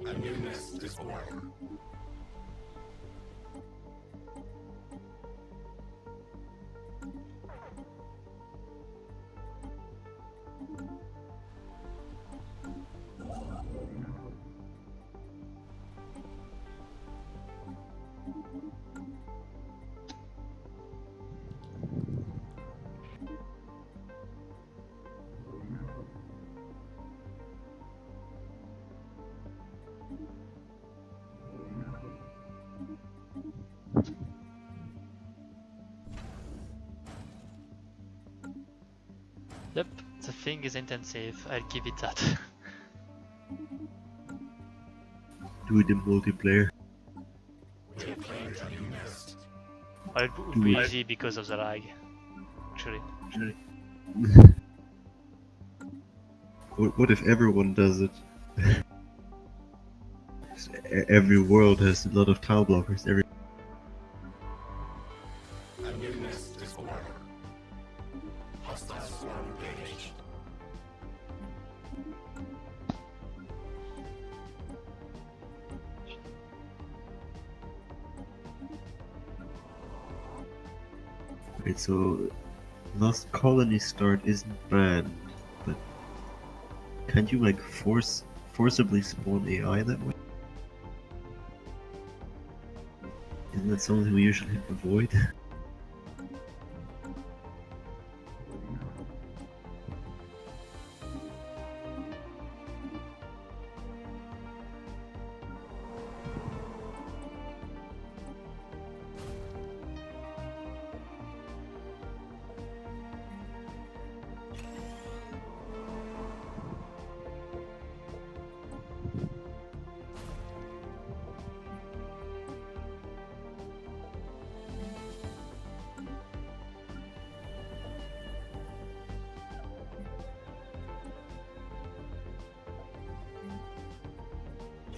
A new nest is born. Yep, the thing is intensive, I'll give it that. Do it in multiplayer. It would be easy because of the lag, actually. What if everyone does it? Every world has a lot of tile blockers. Every A new nest is born. Hostile swarm engaged. Wait, so lost colony start isn't bad, but can't you like forcibly spawn AI that way? Isn't that something we usually avoid?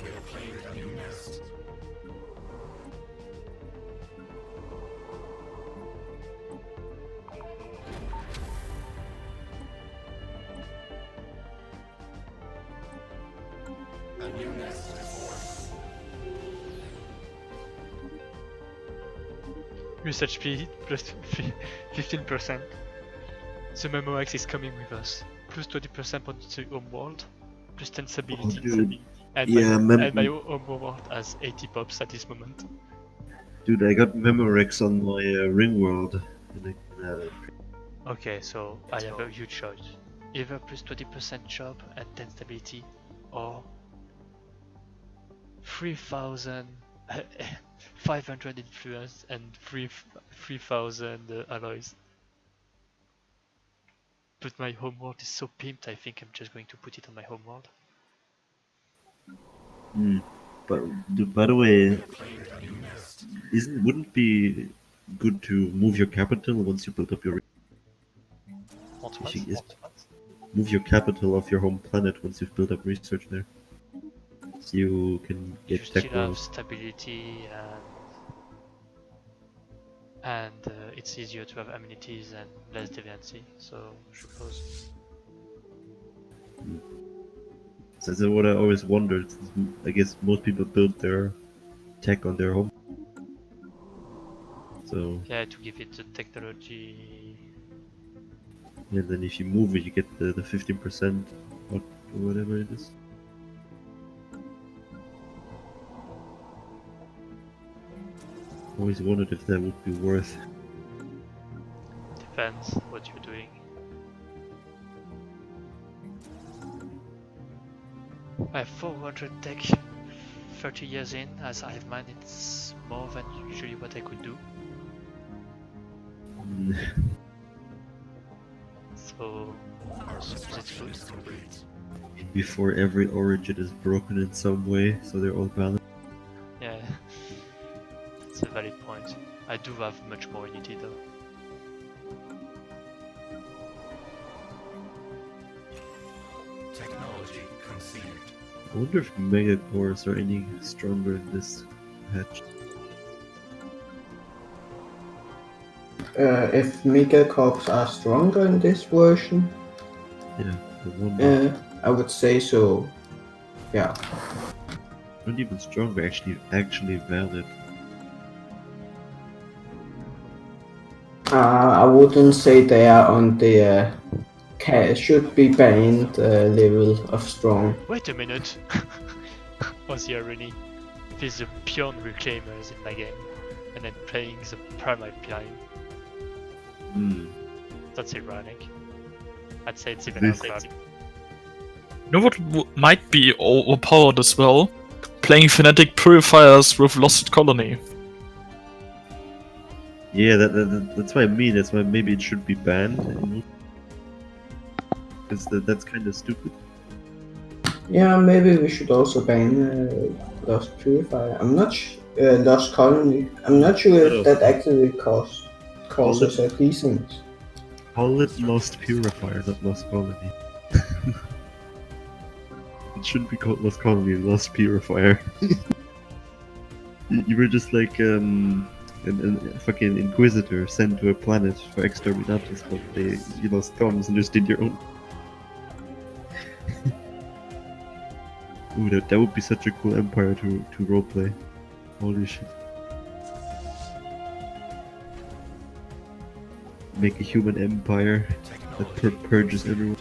We have claimed a new nest. A new nest is born. Usage speed plus 15%. The Memo X is coming with us. Plus 20% on the home world. Plus 10 stability. dude. And, Yeah, and my home world has 80 pops at this moment. Dude, I got Memorex on my ring world. Okay, so I have a huge choice. Either plus 20% job and 10 stability, or 3,500 influence and 3,000 alloys. But my homeworld is so pimped, I think I'm just going to put it on my homeworld. But dude, by the way, wouldn't it be good to move your capital once you build up your Want what? move your capital off your home planet once you've built up research there, so you can You get still tech have growth. stability and it's easier to have amenities and less deviancy, so I suppose. So that's what I always wondered. I guess most people build their tech on their home. So Yeah, to give it the technology. and then if you move it, you get the 15% or whatever it is. Always wondered if that would be worth. Depends what you're doing. I have 400 tech 30 years in, as I have mine, it's more than usually what I could do. So, I suppose it's good. Before every origin is broken in some way, so they're all balanced. Yeah, it's a valid point. I do have much more unity though. Technology conceived. I wonder if mega cores are any stronger in this patch. If megacorps are stronger in this version, Yeah, I wonder. I would say so. Yeah. Not even stronger, actually valid. I wouldn't say they are on the should be banned level of strong. Wait a minute. What's the irony? There's a peon reclaimers in my game, and then playing the primary pion. That's ironic. I'd say it's even ironic. You know what might be overpowered as well? Playing Fnatic Purifiers with Lost Colony. Yeah, that's what I mean. That's why maybe it should be banned. Because that's kind of stupid. Yeah, maybe we should also ban Lost Purifier. I'm not Lost Colony. I'm not sure if that actually causes a decent. Call it Lost Purifier, not Lost Colony. It shouldn't be called Lost Colony, Lost Purifier. You were just like a fucking Inquisitor sent to a planet for exterminatus, but you lost comms and just did your own. Ooh, that would be such a cool empire to roleplay. Holy shit. Make a human empire that purges everyone.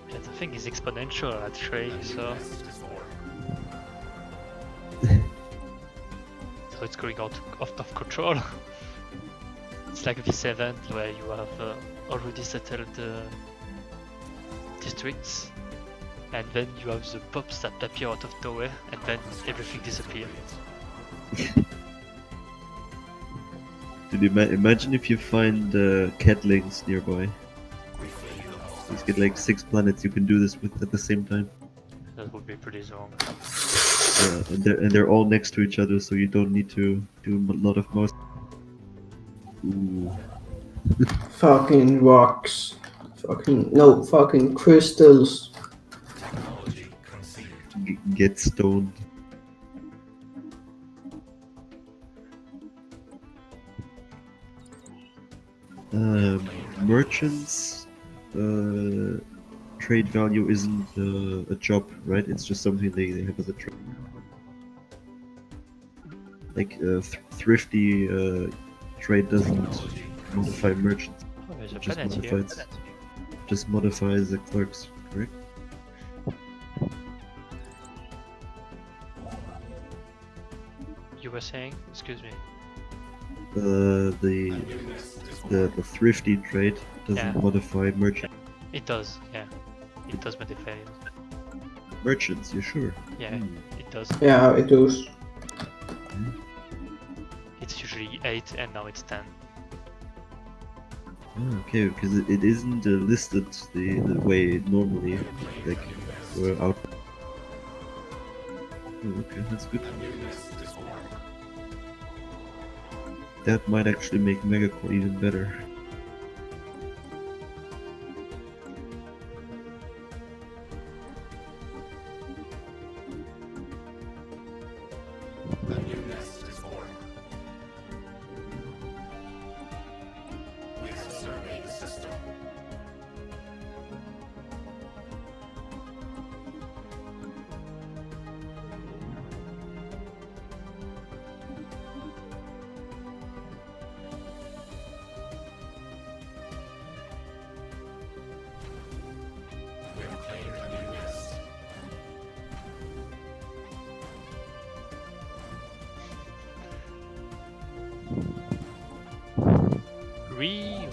Yeah, the thing is exponential at 3, so it's going out of control. It's like this event where you have already settled districts, and then you have the pops that appear out of nowhere, and then everything disappears. Dude, imagine if you find catlings nearby. Just get like 6 planets you can do this with at the same time. That would be pretty long. And they're all next to each other, so you don't need to do a lot of mouse. Ooh. Fucking rocks. Fucking crystals. Get stoned. Merchants. Trade value isn't a job, right? It's just something they have as a trade. Like thrifty trade doesn't modify merchants. Oh, there's a Just planet here. modifies, just modifies the clerks, correct? You were saying? Excuse me. The thrifty trade doesn't modify merchant. It does, yeah. It does modify it. Merchants, you sure? Yeah, it does. Yeah, it does. It's usually 8 and now it's 10. Okay, because it isn't listed the way normally, like out. Oh, okay, that's good. That might actually make Megacore even better.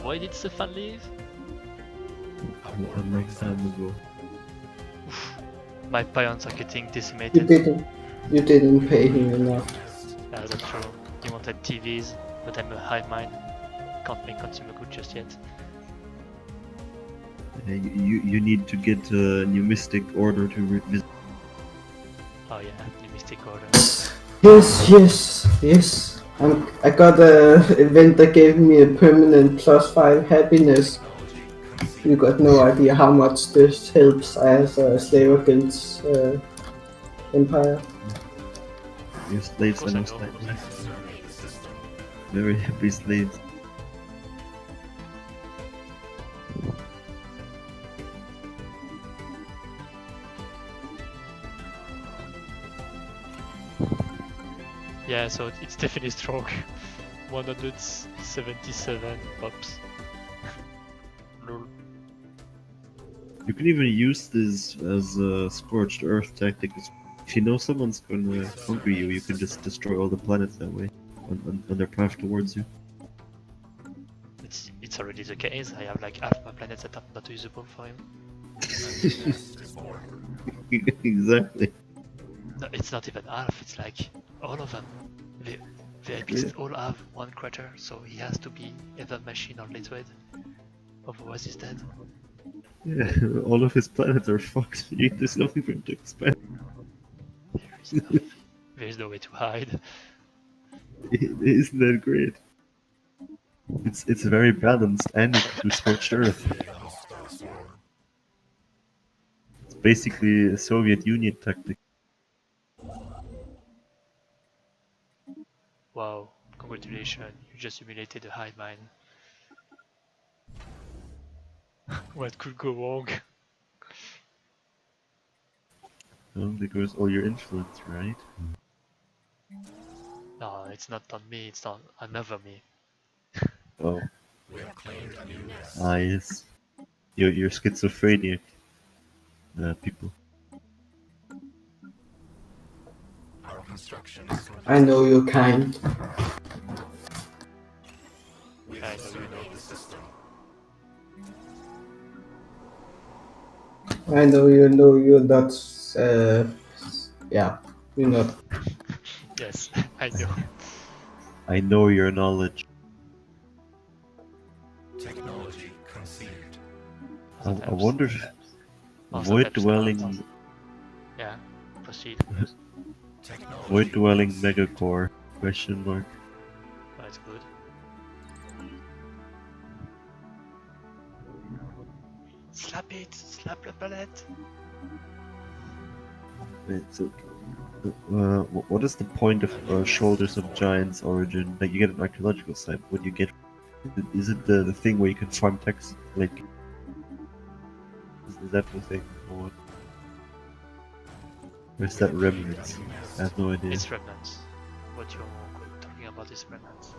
Why did Stefan leave? A long time ago. My pions are getting decimated. You didn't pay him enough. Yeah, that's true. He wanted TVs, but I'm a hive mind. Can't make consumer good just yet. You need to get a new Mystic Order to revisit. Oh yeah, the Mystic Order. Yes. I got a event that gave me a permanent +5 happiness. You got no idea how much this helps as a slave against Empire. Your slaves Of course are I not know. slightly. Very happy slaves. Yeah, so it's definitely strong. 177 pops. Lol. You can even use this as a scorched earth tactic. If you know someone's gonna conquer you, you can just destroy all the planets that way on their path towards you. It's already the case. I have like half my planets that are not usable for him. Exactly. No, it's not even half. It's like all of them. The NPCs all have one crater, so he has to be either machine or liquid. Otherwise, he's dead. Yeah, all of his planets are fucked. There's nothing for him to expand. There's no way to hide. Isn't that great? It's very balanced, and you can do scorched earth. It's basically a Soviet Union tactic. Wow, congratulations, you just simulated a hive mind. What could go wrong? Well, because all your influence, right? No, it's not on me, it's on another me. Oh. Ah, yes. You're schizophrenic. People. Our construction is complete. I know you're kind. We I have know you surveyed the system. I know you're not. Yeah, you're not. Yes, I know. I know your knowledge. Technology conceived. I wonder if Also void types dwelling, not. Yeah, proceed. Technology void dwelling conceived. megacore? Question mark. That's good. Slap it! Slap the planet! Wait, so, what is the point of Shoulders of Giants origin? Like, you get an archaeological site. What do you get? Is it the thing where you can farm text? Like, is that the thing? Or what? Or is that remnants? I have no idea. It's remnants. What you're talking about is remnants.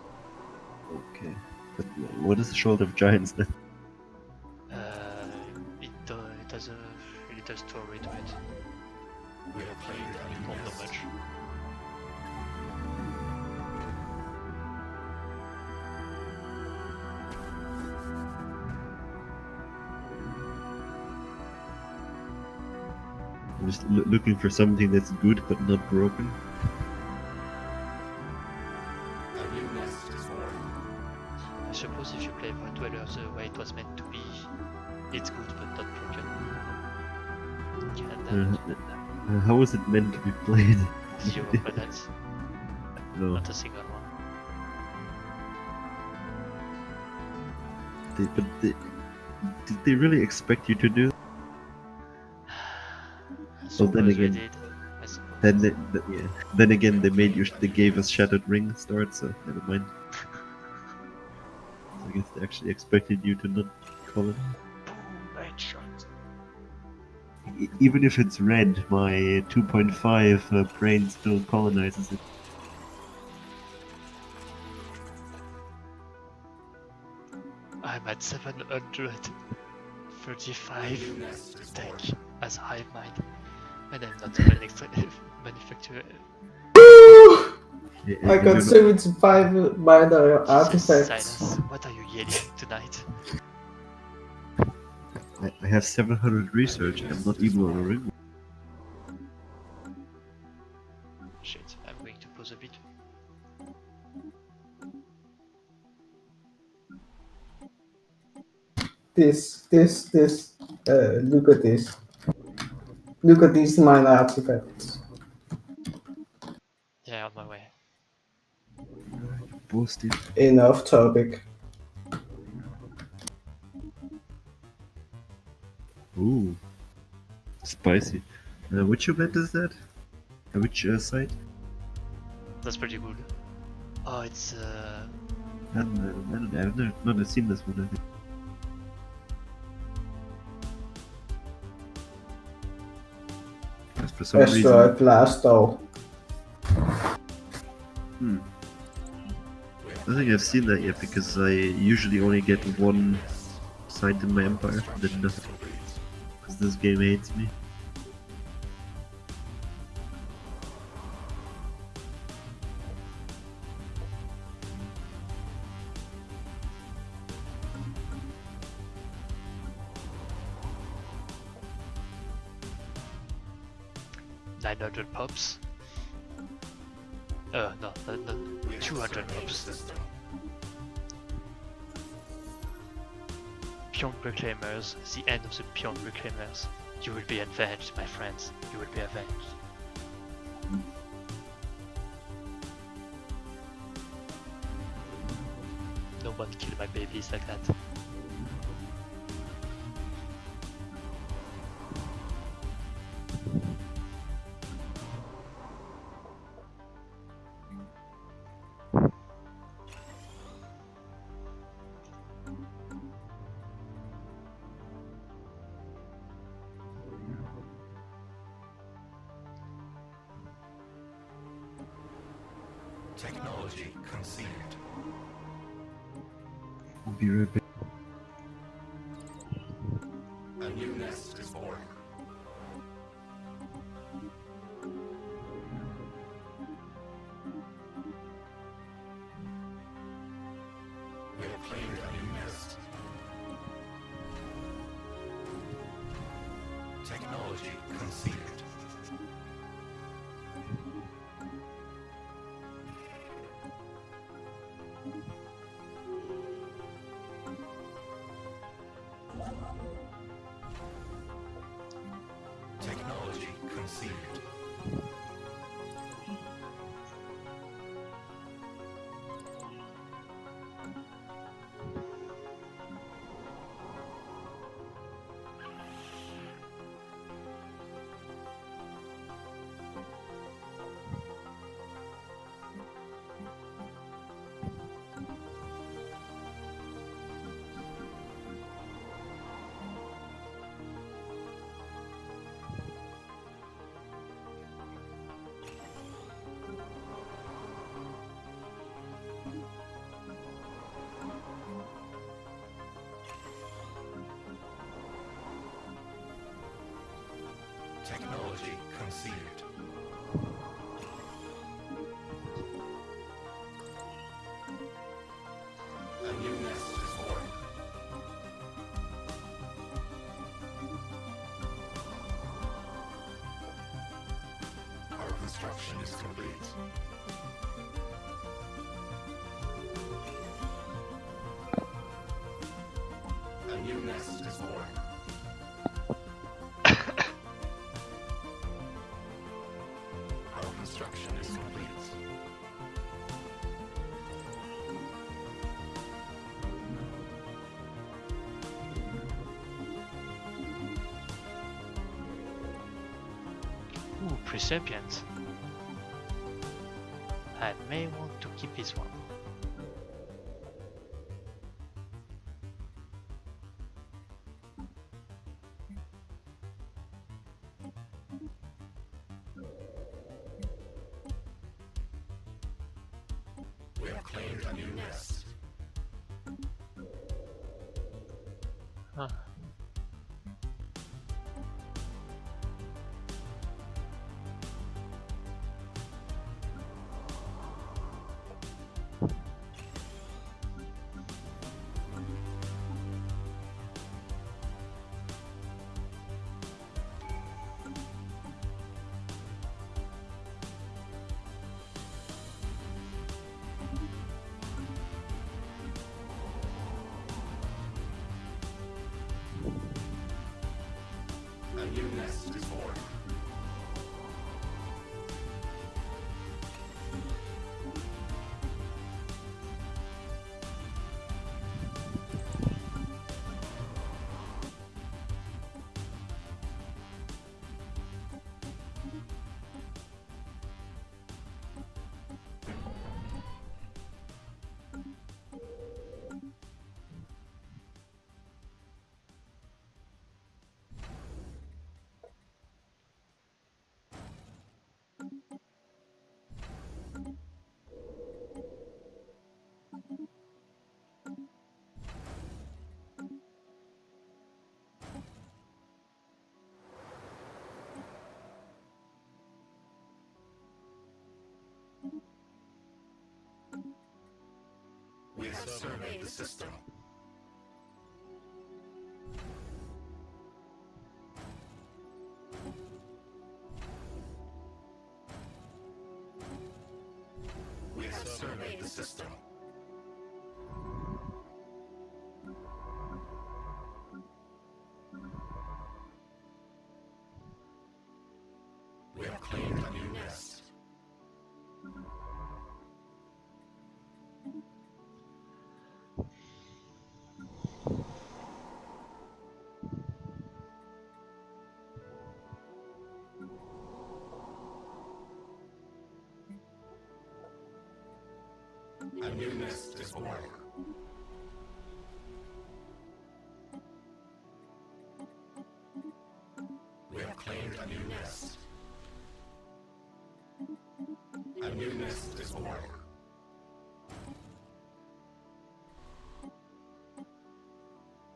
Okay. But what is the Shoulder of Giants then? It has a little story to it. We have played Not Regunes. that much. I'm just looking for something that's good but not broken. A new nest is formed. I suppose if you play Void Dweller the way it was meant to be, it's good but not broken. Can How is it meant to be played? 0 planets, No. not a single one. Did they really expect you to do? I Well, then suppose we again- did. I suppose. Yeah. Then again, they gave us Shattered Ring start, so never mind. I guess they actually expected you to not call it. Boom, headshot. Even if it's red, my 2.5 brain still colonizes it. I'm at 735 tech as hive mind, and I'm not even manufacturer. I got 75 minor artifacts. Silence. What are you yelling tonight? I have 700 research, and I'm not even on a ring. Shit, I'm going to pause a bit. This. Look at this. Look at these minor artifacts. Yeah, on my way. Boasted. Enough topic. Ooh. Spicy. Which event is that? Which site? That's pretty good. Oh, it's I've not seen this one. I think. Just for some reason. Asteroid blast though. I don't think I've seen that yet because I usually only get one site in my empire, then nothing. Because this game hates me. $900 pops. No, 200 pops. Pion Reclaimers, the end of the Pion Reclaimers. You will be avenged, my friends. You will be avenged. No one kill my babies like that. Technology conceived. I'll be right back. A new nest is born. We have claimed a new nest. Technology conceived. Technology conceived. Technology conceived. A new nest is born. Our construction is complete. A new nest is born. Our construction is complete. Ooh, Presapient. I may want to keep this one. We have claimed a new nest. Huh. A new nest is born. have surveyed the system. We have surveyed the system. We have claimed a new nest. A new nest is born. We have claimed a new nest. A new nest is born.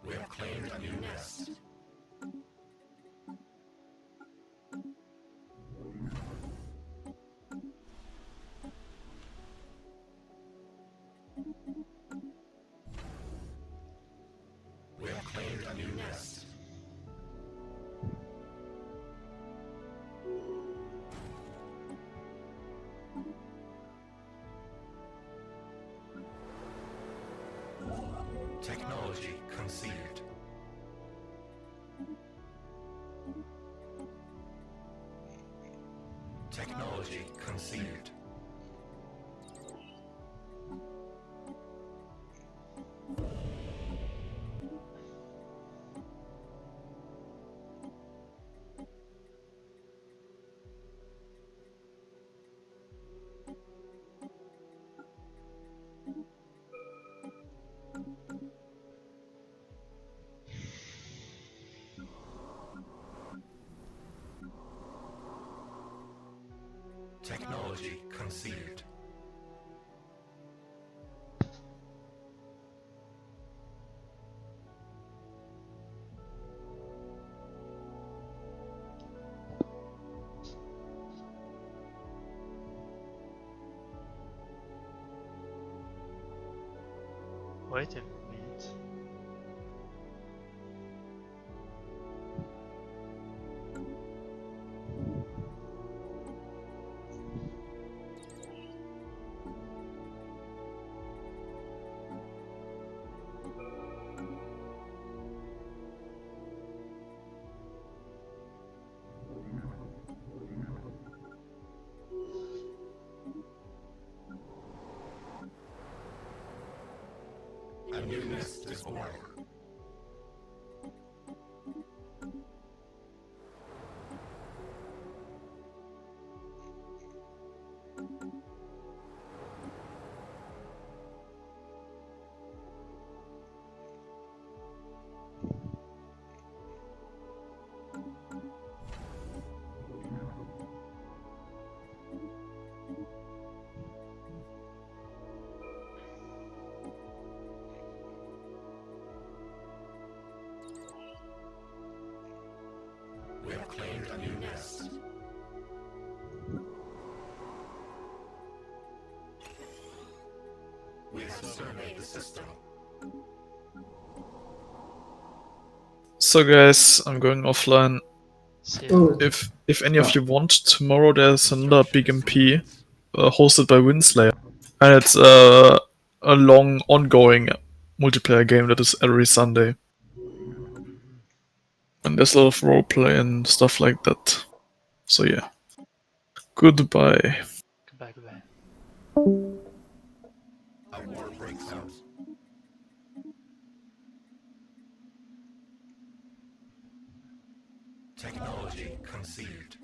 We have claimed a new nest. We have claimed a new nest. Technology conceived. Technology conceived. Technology conceived. Wait a minute. A new nest is born. We have claimed a new nest. We have surveyed the system. So guys, I'm going offline. See, Oh, If any of you want, tomorrow there's another big MP hosted by Winslayer. And it's a long ongoing multiplayer game that is every Sunday. And there's a lot of roleplay and stuff like that. So yeah. Goodbye. goodbye, goodbye. A war breaks out. Technology conceived.